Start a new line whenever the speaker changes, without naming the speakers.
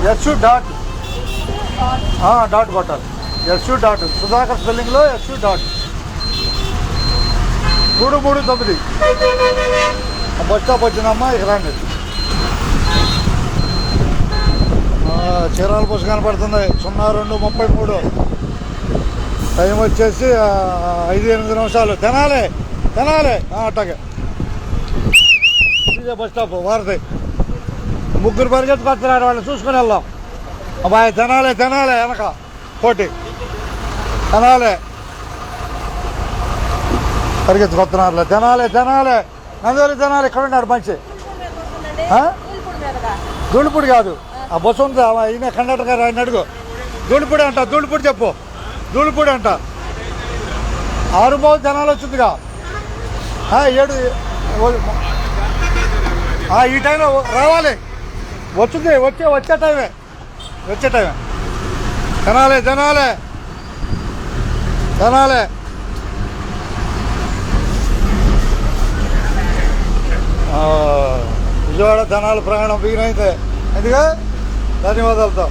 Yashu dot dot కొట్టాలి. Yashu dot Sudhakar స్పెల్లింగ్లో Yashu dot 339 bus stop వచ్చిందమ్మా. ఇక రండి. చీరాల బస్సు కనపడుతుంది 02:33. టైం వచ్చేసి 5-8 నిమిషాలు. తెనాలి అట్టగే ఇదే బస్ స్టాప్ వారధి. ముగ్గురు పరిగెత్తుకొస్తున్నారు, వాళ్ళు చూసుకుని వెళ్దాం. అబ్బాయి తెనాలి వెనక పోటీ. తెనాలి పరిగెత్తుకొస్తున్నారు. తెనాలి నందోలి తెనాలి. ఇక్కడ ఉన్నాడు మంచి. ధూళిపూడి కాదు, ఆ బస్సు ఉంది. ఈయన కండక్టర్ గారు, ఆయన అడుగు. ధూళిపూడి అంట. ధూళిపూడి చెప్పు. ధూళిపూడి అంట. 6 తెనాలి వచ్చిందిగా. 7 ఈ టైంలో రావాలి. వచ్చింది. వచ్చే టైమే. తెనాలి విజయవాడ తెనాలి ప్రయాణం బిగినైతే ఎందుకు ధన్యవాదాలతో.